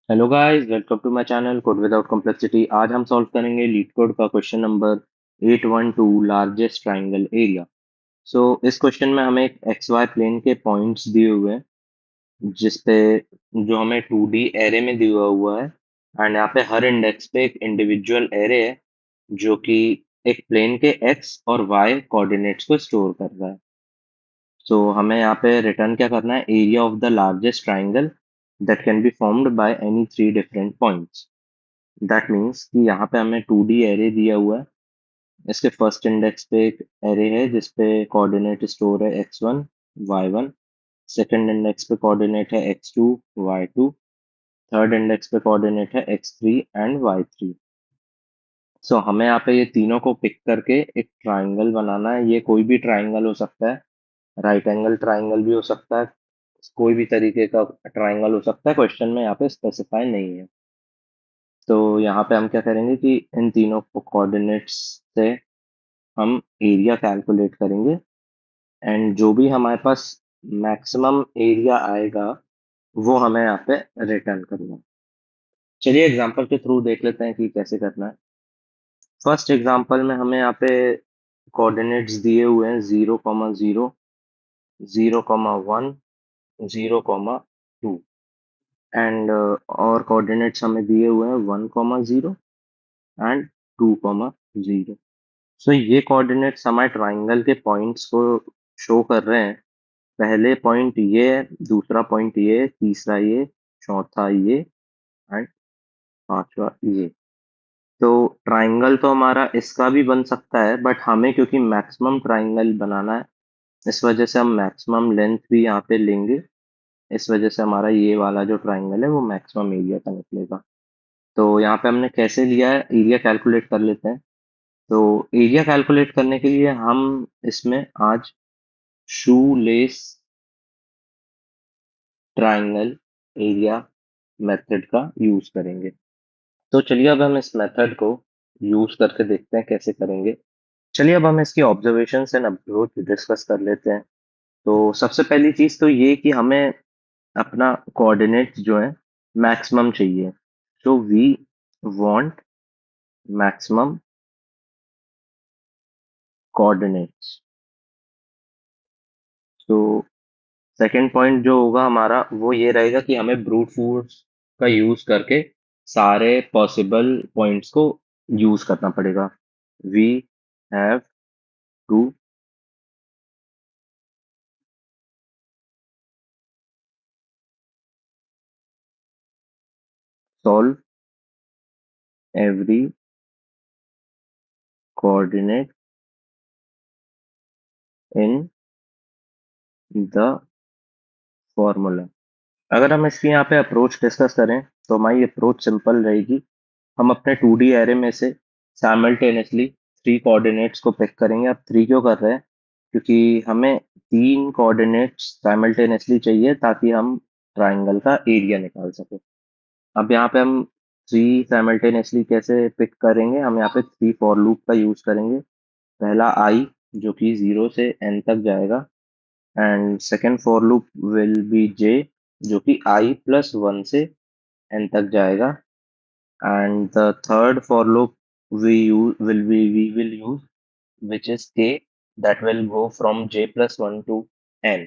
Hello guys, welcome to my channel code without complexity. आज हम solve करेंगे LeetCode का question number 812, largest triangle area. So इस question में हमें एक एक्स वाई प्लेन के पॉइंट्स दिए हुए हैं, जिसपे जो हमें 2D एरे में दिया हुआ है। एंड यहाँ पे हर इंडेक्स पे एक इंडिविजुअल एरे है, जो कि एक प्लेन के एक्स और वाई कोऑर्डिनेट्स को स्टोर कर रहा है। सो हमें यहाँ पे रिटर्न क्या करना है, area of the largest triangle that can be formed by any three different points. That means कि यहाँ पे हमें 2D एरे दिया हुआ है। इसके फर्स्ट इंडेक्स पे एक एरे है जिसपे कोऑर्डिनेट स्टोर है x1 y1। सेकंड इंडेक्स पे कोऑर्डिनेट है x2 y2। थर्ड इंडेक्स पे कोऑर्डिनेट है x3 एंड y3। सो हमें यहाँ पे ये तीनों को पिक करके एक ट्राइंगल बनाना है। ये कोई भी ट्राइंगल हो सकता है, राइट एंगल ट्राइंगल भी हो सकता है, कोई भी तरीके का ट्राइंगल हो सकता है। क्वेश्चन में यहाँ पे स्पेसिफाई नहीं है। तो यहाँ पे हम क्या करेंगे कि इन तीनों को कोऑर्डिनेट्स से हम एरिया कैलकुलेट करेंगे, एंड जो भी हमारे पास मैक्सिमम एरिया आएगा वो हमें यहाँ पे रिटर्न करना है। चलिए एग्जांपल के थ्रू देख लेते हैं कि कैसे करना है। फर्स्ट एग्जांपल में हमें यहाँ पे कोऑर्डिनेट्स दिए हुए हैं 0,0, 0,1, 0,2। एंड और कोऑर्डिनेट्स हमें दिए हुए हैं 1,0 एंड 2,0। सो ये कोऑर्डिनेट्स हमारे ट्राइंगल के पॉइंट्स को शो कर रहे हैं। पहले पॉइंट ये है, दूसरा पॉइंट ये है, तीसरा ये, चौथा ये एंड पांचवा ये। तो ट्राइंगल तो हमारा इसका भी बन सकता है, बट हमें क्योंकि मैक्सिमम ट्राइंगल बनाना है, इस वजह से हम मैक्सिमम लेंथ भी यहाँ पे लेंगे। इस वजह से हमारा ये वाला जो ट्राइंगल है वो मैक्सिमम एरिया का निकलेगा। तो यहाँ पे हमने कैसे लिया है, एरिया कैलकुलेट कर लेते हैं। तो एरिया कैलकुलेट करने के लिए हम इसमें आज शू लेस ट्राइंगल एरिया मेथड का यूज करेंगे। तो चलिए अब हम इस मेथड को यूज करके देखते हैं कैसे करेंगे। चलिए अब हम इसकी ऑब्जर्वेशंस एंड अप्रोच डिस्कस कर लेते हैं। तो सबसे पहली चीज तो ये कि हमें अपना कोऑर्डिनेट्स जो है मैक्सिमम चाहिए। So we want maximum coordinates. तो सेकंड पॉइंट जो होगा हमारा वो ये रहेगा कि हमें ब्रूट फोर्स का यूज करके सारे पॉसिबल पॉइंट्स को यूज करना पड़ेगा। We have to solve every coordinate in the formula. अगर हम इसकी यहाँ पे अप्रोच डिस्कस करें तो हमारी अप्रोच सिंपल रहेगी। हम अपने 2D एरे में से साइमल्टेनियसली थ्री कोऑर्डिनेट्स को पिक करेंगे। अब थ्री क्यों कर रहे हैं, क्योंकि हमें तीन कोऑर्डिनेट्स साइमल्टेनियसली चाहिए ताकि हम ट्राइंगल का एरिया निकाल सके। अब यहाँ पे हम थ्री साइमल्टेनियसली कैसे पिक करेंगे, हम यहाँ पे थ्री फॉर लूप का यूज करेंगे। पहला आई जो कि 0 से n तक जाएगा, and second for loop will be J जो कि i+1 से n तक जाएगा, and the third for loop we will use, which is k, that will go from j+1 to n।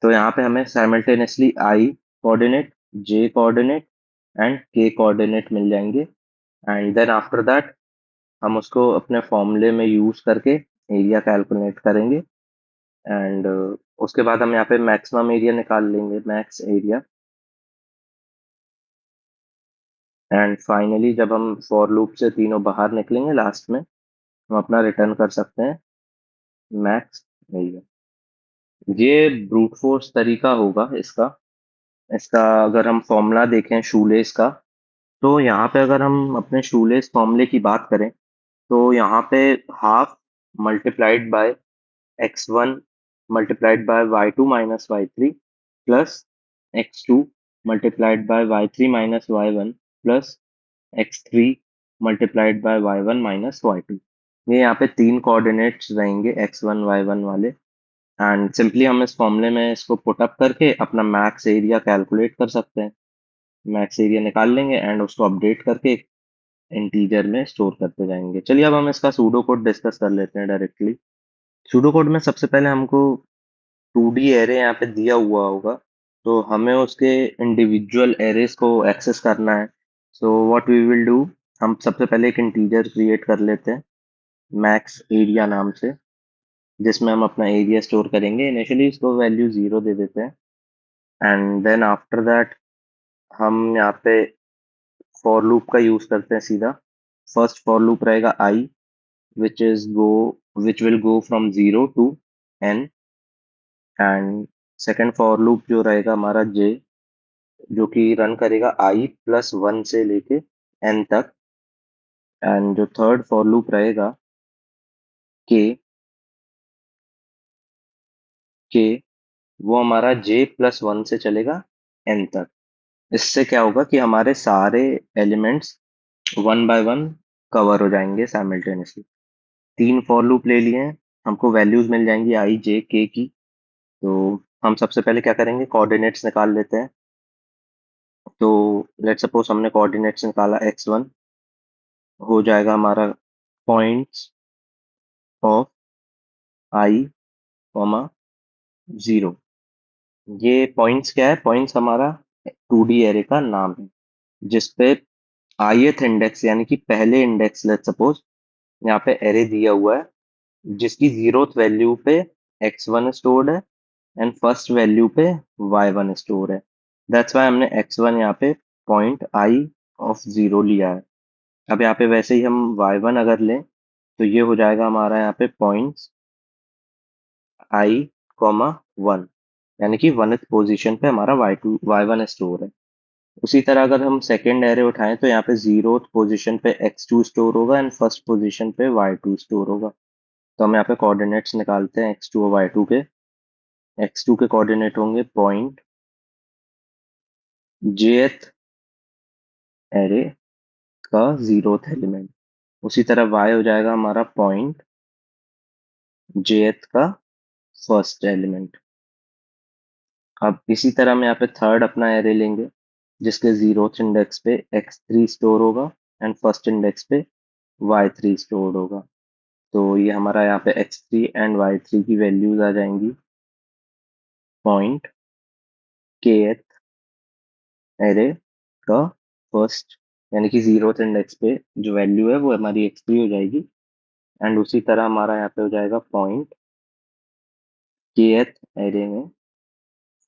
तो यहाँ पे हमें simultaneously i coordinate, j coordinate and k कोऑर्डिनेट मिल जाएंगे। एंड देन आफ्टर दैट हम उसको अपने फॉर्मूले में यूज करके एरिया कैलकुलेट करेंगे। एंड उसके बाद हम यहाँ पे मैक्सिमम एरिया निकाल लेंगे, मैक्स एरिया। एंड फाइनली जब हम फॉर लूप से तीनों बाहर निकलेंगे लास्ट में, हम अपना रिटर्न कर सकते हैं मैक्स एरिया। ये ब्रूट फोर्स तरीका होगा इसका। इसका अगर हम फॉर्मूला देखें शूलेस का, तो यहाँ पे अगर हम अपने शूलेस फॉर्मूले की बात करें, तो यहाँ पे half multiplied by x1 multiplied by y2 minus y3 plus x2 multiplied by y3 minus y1 plus x3 multiplied by y1 minus y2। ये यहाँ पे तीन कोऑर्डिनेट्स रहेंगे x1 y1 वाले। एंड सिंपली हम इस फॉर्मूले में इसको पुट अप करके अपना मैक्स एरिया कैलकुलेट कर सकते हैं। मैक्स एरिया निकाल लेंगे एंड उसको अपडेट करके इंटीजर में स्टोर करते जाएंगे। चलिए अब हम इसका सूडो कोड डिस्कस कर लेते हैं डायरेक्टली। सूडो कोड में सबसे पहले हमको 2D एरे यहाँ पे दिया हुआ होगा, तो हमें उसके इंडिविजुअल एरेस को एक्सेस करना है। So what we will do, हम सबसे पहले एक इंटीजर क्रिएट कर लेते हैं मैक्स एरिया नाम से, जिसमें हम अपना एरिया स्टोर करेंगे। इनिशियली इसको वैल्यू 0 दे देते हैं एंड देन आफ्टर दैट हम यहाँ पे फॉर लूप का यूज करते हैं सीधा। फर्स्ट फॉर लूप रहेगा I, which is go which will go from 0 to n, and second for loop जो रहेगा हमारा जे, जो कि रन करेगा i+1 से लेके n तक, एंड जो थर्ड फॉर लूप रहेगा के के वो हमारा j+1 से चलेगा n तक। इससे क्या होगा कि हमारे सारे elements one by one cover हो जाएंगे साइमल्टेनियसली। तीन फॉर लूप ले लिए हैं, हमको वैल्यूज मिल जाएंगी आई जे के की। तो हम सबसे पहले क्या करेंगे, कोऑर्डिनेट्स निकाल लेते हैं। तो लेट्स सपोज हमने कोऑर्डिनेट्स निकाला x1, हो जाएगा हमारा पॉइंट्स ऑफ आई कॉमा 0। ये पॉइंट्स क्या है, पॉइंट्स हमारा 2D एरे का नाम है, जिसपे ith इंडेक्स यानी कि पहले इंडेक्स, लेट्स सपोज यहाँ पे एरे दिया हुआ है जिसकी 0th वैल्यू पे x1 स्टोर्ड है एंड फर्स्ट वैल्यू पे y1 स्टोर है। दैट्स वाई हमने x1 यहाँ पे पॉइंट आई ऑफ 0 लिया है। अब यहाँ पे वैसे ही हम y1 अगर लें तो ये हो जाएगा हमारा यहाँ पे पॉइंट्स आई कॉमा 1, यानी कि 1th पोजीशन पे हमारा y1 स्टोर है। उसी तरह अगर हम सेकेंड एरे उठाएं तो यहाँ पे 0th पोजीशन पे x2 स्टोर होगा एंड फर्स्ट पोजीशन पे y2 स्टोर होगा। तो हम यहाँ पे कोऑर्डिनेट्स निकालते हैं x2 और y2 के। x2 के कोऑर्डिनेट होंगे पॉइंट jth एरे का 0th एलिमेंट। उसी तरह y हो जाएगा हमारा पॉइंट jth का फर्स्ट एलिमेंट। अब इसी तरह हम यहाँ पे थर्ड अपना एरे लेंगे जिसके 0th इंडेक्स पे x3 स्टोर होगा एंड फर्स्ट इंडेक्स पे y3 स्टोर होगा। तो ये हमारा यहाँ पे x3 एंड y3 की वैल्यूज आ जाएंगी पॉइंट kth एरे का फर्स्ट, यानी कि 0th इंडेक्स पे जो वैल्यू है वो हमारी x3 हो जाएगी एंड उसी तरह हमारा यहाँ पे हो जाएगा पॉइंट kth एरे में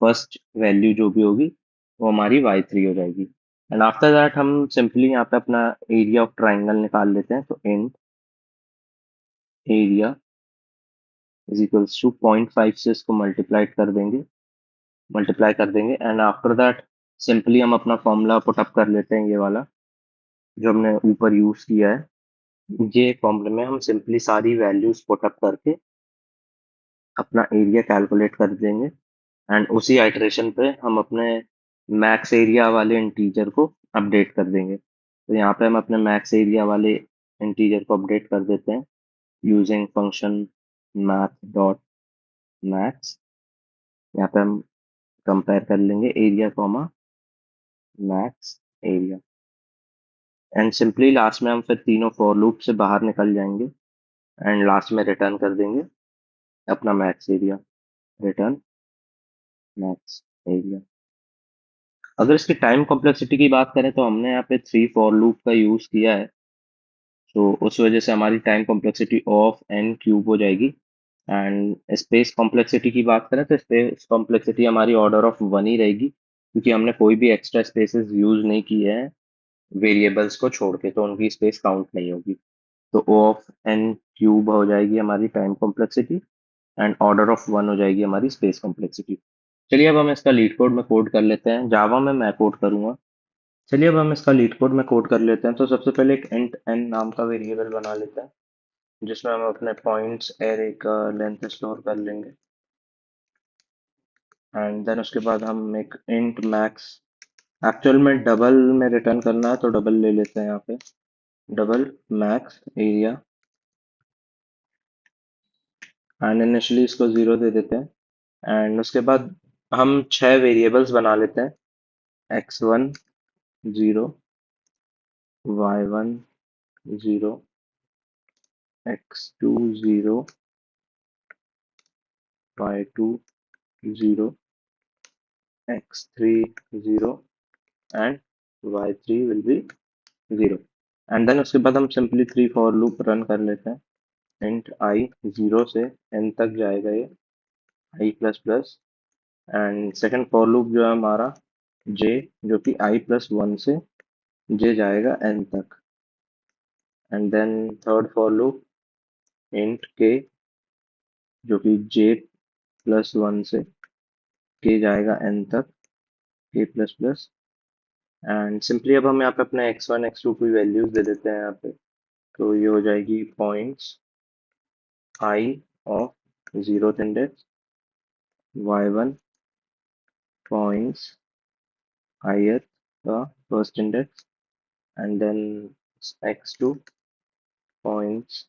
फर्स्ट वैल्यू जो भी होगी वो हमारी y3 हो जाएगी। एंड आफ्टर दैट हम सिंपली यहाँ पे अपना एरिया ऑफ ट्राइंगल निकाल लेते हैं। तो int area is equals to 0.5 से इसको मल्टीप्लाई कर देंगे एंड आफ्टर दैट सिंपली हम अपना फॉर्मूला पुट अप कर लेते हैं, ये वाला जो हमने ऊपर यूज किया है। ये फॉर्मूले में हम सिंपली सारी वैल्यूज पुट अप करके अपना एरिया कैलकुलेट कर देंगे एंड उसी आइटरेशन पे हम अपने मैक्स एरिया वाले इंटीजर को अपडेट कर देंगे। तो यहाँ पे हम अपने मैक्स एरिया वाले इंटीजर को अपडेट कर देते हैं using function math dot max. यहाँ पे हम कंपेयर कर लेंगे area comma max area and simply last में हम फिर तीनों फॉर लूप से बाहर निकल जाएंगे एंड लास्ट में रिटर्न कर देंगे अपना max area, return max area. अगर इसकी टाइम कॉम्प्लेक्सिटी की बात करें तो हमने यहाँ पे 3 फॉर लूप का यूज किया है, तो उस वजह से हमारी time complexity of N cube हो जाएगी। एंड स्पेस कॉम्प्लेक्सिटी की बात करें तो स्पेस कॉम्प्लेक्सिटी हमारी ऑर्डर ऑफ 1 ही रहेगी, क्योंकि हमने कोई भी एक्स्ट्रा स्पेसेस यूज नहीं किए हैं वेरिएबल्स को छोड़ के, तो उनकी स्पेस काउंट नहीं होगी। तो ओ ऑफ एन क्यूब हो जाएगी हमारी time complexity and order of 1 हो जाएगी हमारी स्पेस कॉम्प्लेक्सिटी। चलिए अब हम इसका लीड कोड में कोड कर लेते हैं, जावा में मैं कोड करूंगा। चलिए अब हम इसका लीड कोड में कोड कर लेते हैं। तो सबसे पहले एक इंट एन नाम का वेरिएबल बना लेते हैं जिसमें हम अपने पॉइंट्स एरे का लेंथ स्टोर कर लेंगे एंड देन उसके बाद हम एक इंट मैक्स, एक्चुअल में डबल में रिटर्न करना है तो डबल ले लेते हैं यहाँ पे, double max area and initially इसको 0 दे देते हैं एंड उसके बाद हम 6 वेरिएबल्स बना लेते हैं x1 0, y1 0, x2 0, y2 0, x3 0 and y3 will be 0. And then उसके बाद हम simply three for loop run कर लेते हैं। इंट आई 0 से n तक जाएगा ये i plus plus, and second for loop जो है हमारा j, जो कि i प्लस 1 से j जाएगा n तक, and then third for loop int k, जो कि j प्लस 1 से k जाएगा n तक, k plus plus, and simply अब हम यहाँ पे अपने x1 x2 की वैल्यूज दे देते हैं यहाँ पे। तो ये हो जाएगी points i of zeroth index, y1 points ith का first index, and then x2 points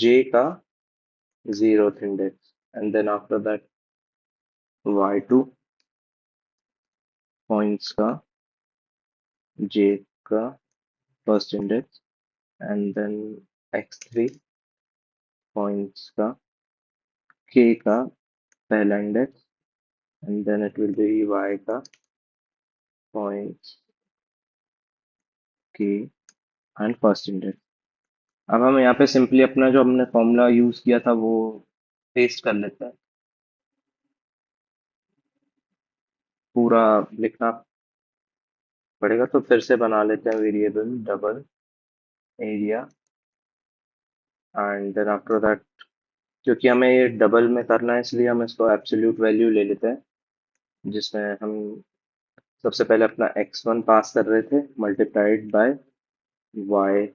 j का zeroth index, and then after that y2 points का j का first index, and then x3 points का k का पहला index, and then it will be y का points k and first index। अब हम यहाँ पे सिंपली अपना जो हमने फॉर्मूला यूज किया था वो पेस्ट कर लेते हैं। पूरा लिखना पड़ेगा, तो फिर से बना लेते हैं variable double area, and then after that क्योंकि हमें ये डबल में करना है इसलिए हम इसको एब्सोल्यूट वैल्यू ले लेते हैं, जिसमें हम सबसे पहले अपना x1 पास कर रहे थे multiplied by y2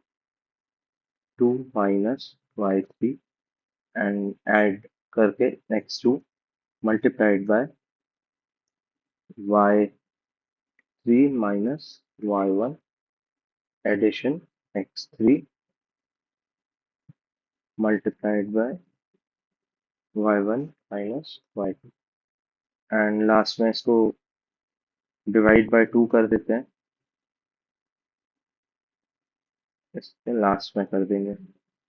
minus y3, and add करके x2 multiplied by y3 minus y1 addition x3 multiplied by y1 minus y2, and last में इसको डिवाइड बाय 2 कर देते हैं, इसके लास्ट में कर देंगे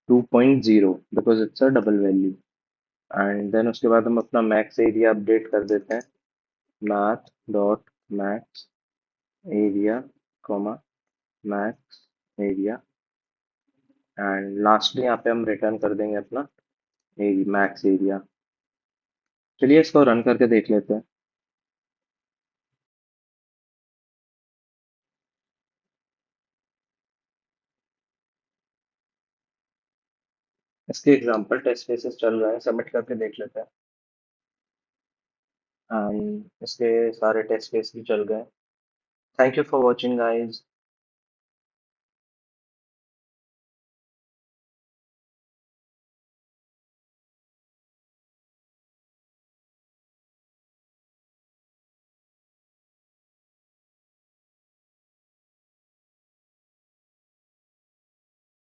2.0 because it's a double value, and then उसके बाद हम अपना मैक्स एरिया अपडेट कर देते हैं, math dot max area comma max area, and lastly यहाँ पे हम रिटर्न कर देंगे अपना मैक्स एरिया। चलिए इसको रन करके देख लेते हैं। इसके एग्जांपल टेस्ट केसेस चल रहे हैं, सबमिट करके देख लेते हैं, एंड इसके सारे टेस्ट केस भी चल गए। Thank you for watching guys.